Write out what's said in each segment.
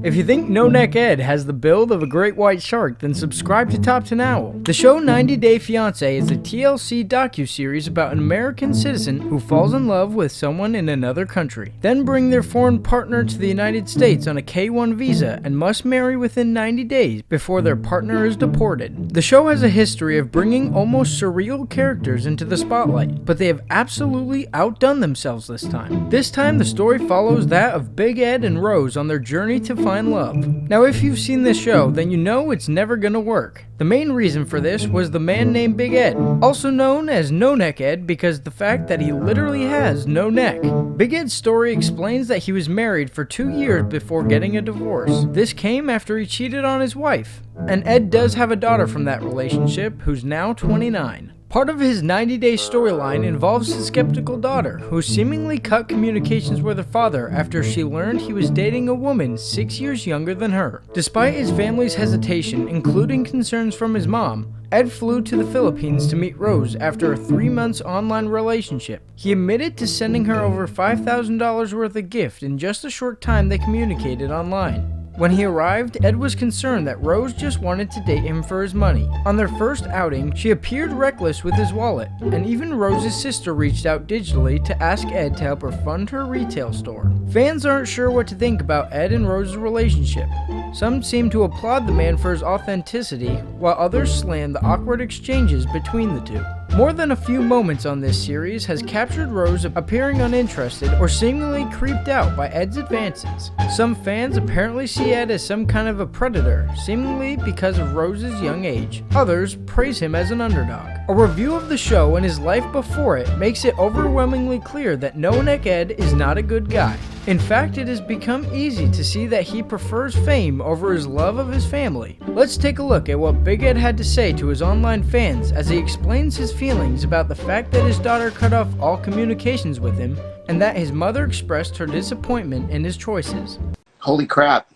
If you think No Neck Ed has the build of a great white shark, then subscribe to Top 10 Owl. The show 90 Day Fiance is a TLC docuseries about an American citizen who falls in love with someone in another country, then bring their foreign partner to the United States on a K-1 visa and must marry within 90 days before their partner is deported. The show has a history of bringing almost surreal characters into the spotlight, but they have absolutely outdone themselves this time. This time the story follows that of Big Ed and Rose on their journey to find love. Now if you've seen this show, then you know it's never gonna work. The main reason for this was the man named Big Ed, also known as No Neck Ed because the fact that he literally has no neck. Big Ed's story explains that he was married for 2 years before getting a divorce. This came after he cheated on his wife. And Ed does have a daughter from that relationship who's now 29. Part of his 90-day storyline involves his skeptical daughter, who seemingly cut communications with her father after she learned he was dating a woman 6 years younger than her. Despite his family's hesitation, including concerns from his mom, Ed flew to the Philippines to meet Rose after a 3-month online relationship. He admitted to sending her over $5,000 worth of gift in just a short time they communicated online. When he arrived, Ed was concerned that Rose just wanted to date him for his money. On their first outing, she appeared reckless with his wallet, and even Rose's sister reached out digitally to ask Ed to help her fund her retail store. Fans aren't sure what to think about Ed and Rose's relationship. Some seem to applaud the man for his authenticity, while others slam the awkward exchanges between the two. More than a few moments on this series has captured Rose appearing uninterested or seemingly creeped out by Ed's advances. Some fans apparently see Ed as some kind of a predator, seemingly because of Rose's young age. Others praise him as an underdog. A review of the show and his life before it makes it overwhelmingly clear that No Neck Ed is not a good guy. In fact, it has become easy to see that he prefers fame over his love of his family. Let's take a look at what Big Ed had to say to his online fans as he explains his feelings about the fact that his daughter cut off all communications with him and that his mother expressed her disappointment in his choices. Holy crap.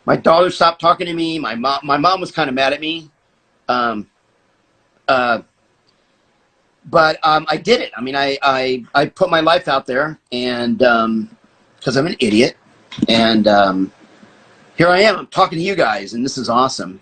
My daughter stopped talking to me. My mom was kind of mad at me. But I did it. I mean, I put my life out there, and because I'm an idiot, and here I am. I'm talking to you guys, and this is awesome.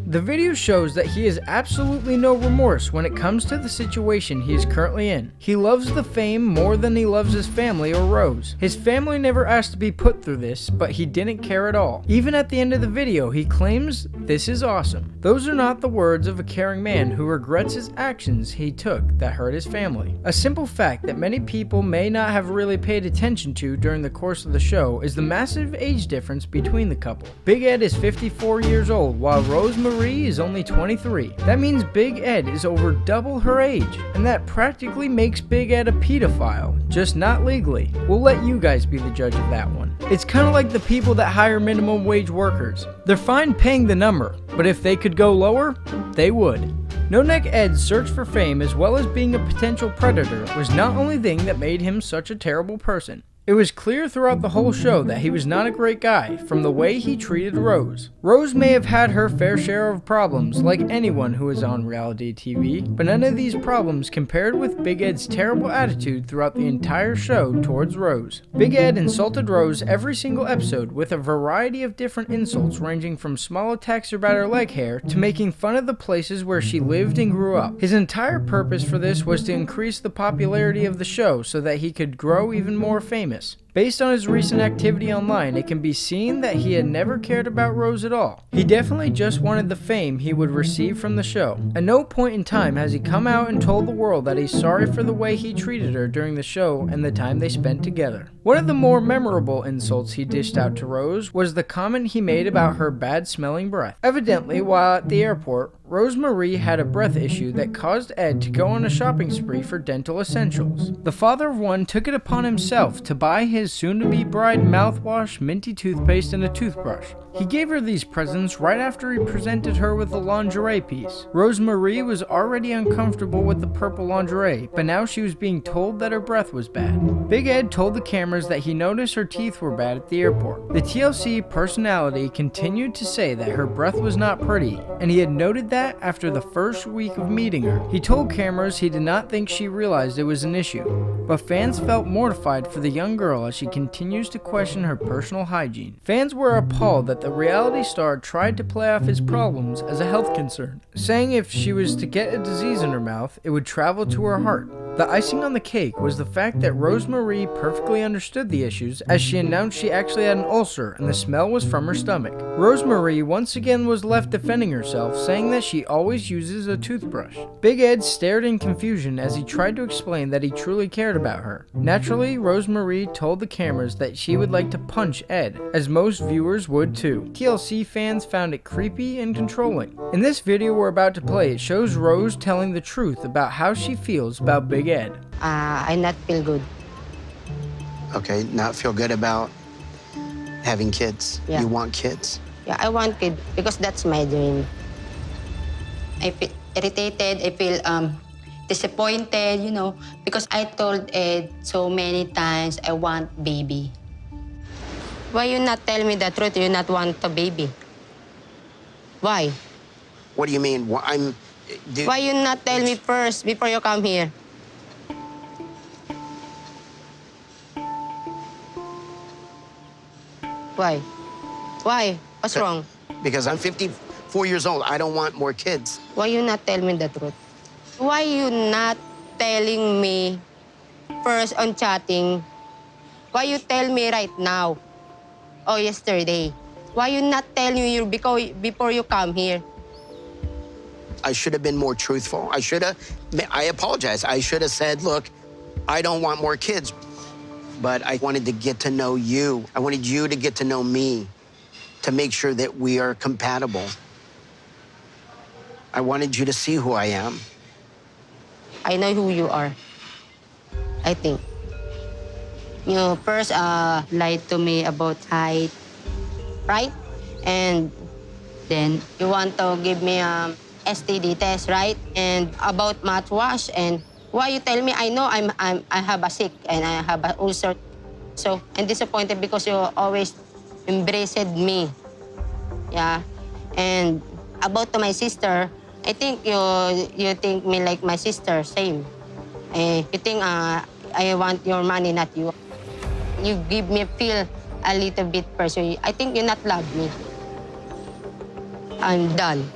The video shows that he has absolutely no remorse when it comes to the situation he is currently in. He loves the fame more than he loves his family or Rose. His family never asked to be put through this, but he didn't care at all. Even at the end of the video, he claims, "This is awesome." Those are not the words of a caring man who regrets his actions he took that hurt his family. A simple fact that many people may not have really paid attention to during the course of the show is the massive age difference between the couple. Big Ed is 54 years old, while Rose Marie is only 23. That means Big Ed is over double her age, and that practically makes Big Ed a pedophile, just not legally. We'll let you guys be the judge of that one. It's kind of like the people that hire minimum wage workers. They're fine paying the number, but if they could go lower, they would. No Neck Ed's search for fame as well as being a potential predator was not only the thing that made him such a terrible person. It was clear throughout the whole show that he was not a great guy, from the way he treated Rose. Rose may have had her fair share of problems, like anyone who is on reality TV, but none of these problems compared with Big Ed's terrible attitude throughout the entire show towards Rose. Big Ed insulted Rose every single episode with a variety of different insults ranging from small attacks about her leg hair to making fun of the places where she lived and grew up. His entire purpose for this was to increase the popularity of the show so that he could grow even more famous. Based on his recent activity online, it can be seen that he had never cared about Rose at all. He definitely just wanted the fame he would receive from the show. At no point in time has he come out and told the world that he's sorry for the way he treated her during the show and the time they spent together. One of the more memorable insults he dished out to Rose was the comment he made about her bad-smelling breath. Evidently, while at the airport, Rose Marie had a breath issue that caused Ed to go on a shopping spree for dental essentials. The father of one took it upon himself to buy his soon-to-be bride mouthwash, minty toothpaste, and a toothbrush. He gave her these presents right after he presented her with a lingerie piece. Rose Marie was already uncomfortable with the purple lingerie, but now she was being told that her breath was bad. Big Ed told the cameras that he noticed her teeth were bad at the airport. The TLC personality continued to say that her breath was not pretty, and he had noted that after the first week of meeting her. He told cameras he did not think she realized it was an issue, but fans felt mortified for the young girl as as she continues to question her personal hygiene. Fans were appalled that the reality star tried to play off his problems as a health concern, saying if she was to get a disease in her mouth, it would travel to her heart. The icing on the cake was the fact that Rosemarie perfectly understood the issues, as she announced she actually had an ulcer and the smell was from her stomach. Rosemarie once again was left defending herself, saying that she always uses a toothbrush. Big Ed stared in confusion as he tried to explain that he truly cared about her. Naturally, Rosemarie told the cameras that she would like to punch Ed, as most viewers would too. TLC fans found it creepy and controlling. In this video we're about to play, it shows Rose telling the truth about how she feels about Big Ed. I not feel good. Okay, not feel good about having kids. Yeah. You want kids. Yeah, I want kid because that's my dream. I feel irritated. I feel disappointed, you know, because I told Ed so many times I want baby. Why you not tell me the truth? You not want a baby? Why? What do you mean? Why you not tell me first before you come here? Why? Why? What's wrong? Because I'm 54 years old. I don't want more kids. Why you not tell me the truth? Why you not telling me first on chatting? Why you tell me right now? Oh, yesterday. Why you not tell me before you come here? I should have been more truthful. I apologize. I should have said, look, I don't want more kids. But I wanted to get to know you. I wanted you to get to know me, to make sure that we are compatible. I wanted you to see who I am. I know who you are. I think. You first lied to me about height, right? And then you want to give me STD test, right? And about mouthwash. And why you tell me? I know I have a sick and I have an ulcer. So I'm disappointed because you always embraced me. Yeah. And about to my sister, I think you think me like my sister, same. You think I want your money, not you. You give me feel a little bit person. I think you not love me. I'm done.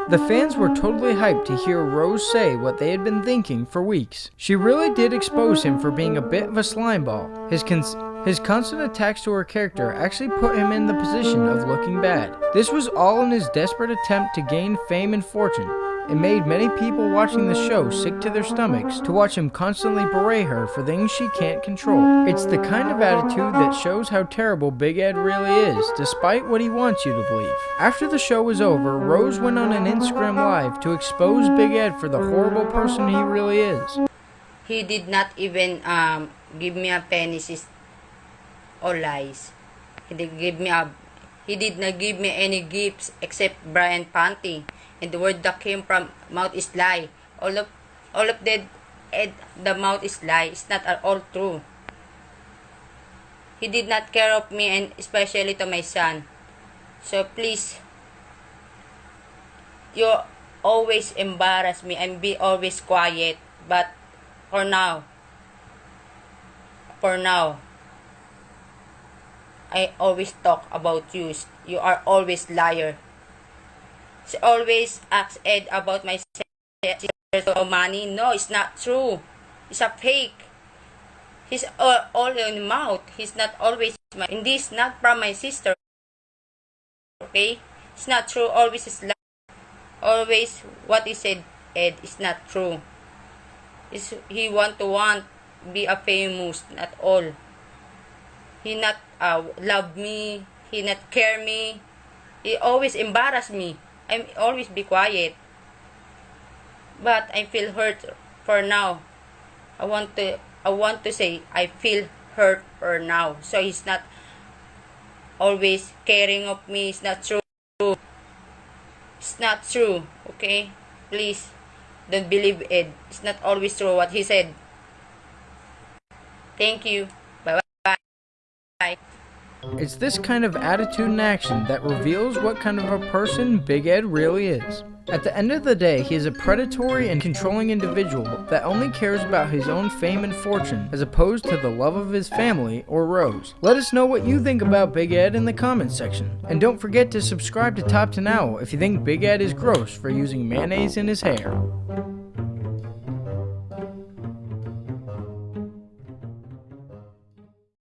The fans were totally hyped to hear Rose say what they had been thinking for weeks. She really did expose him for being a bit of a slimeball. His constant attacks to her character actually put him in the position of looking bad. This was all in his desperate attempt to gain fame and fortune. It made many people watching the show sick to their stomachs to watch him constantly berate her for things she can't control. It's the kind of attitude that shows how terrible Big Ed really is, despite what he wants you to believe. After the show was over, Rose went on an Instagram Live to expose Big Ed for the horrible person he really is. He did not even give me a penny or lies. He did not give me any gifts except Brian Panty. And the word that came from mouth is lie. All of the mouth is lie. It's not at all true. He did not care of me, and especially to my son. So please, you always embarrass me and be always quiet. But for now, I always talk about you. You are always liar. She always asks Ed about my sister's money. No, it's not true. It's a fake. He's all in the mouth. He's not always my. And this not from my sister. Okay? It's not true. Always is lie. Always what he said, Ed, is not true. He want be a famous, not all. He not love me. He not care me. He always embarrass me. I always be quiet. But I feel hurt for now. I want to say I feel hurt for now. So he's not always caring of me. It's not true. It's not true. Okay? Please don't believe Ed. It's not always true what he said. Thank you. Bye-bye. Bye. It's this kind of attitude and action that reveals what kind of a person Big Ed really is. At the end of the day, he is a predatory and controlling individual that only cares about his own fame and fortune as opposed to the love of his family or Rose. Let us know what you think about Big Ed in the comments section. And don't forget to subscribe to Top 10 Owl if you think Big Ed is gross for using mayonnaise in his hair.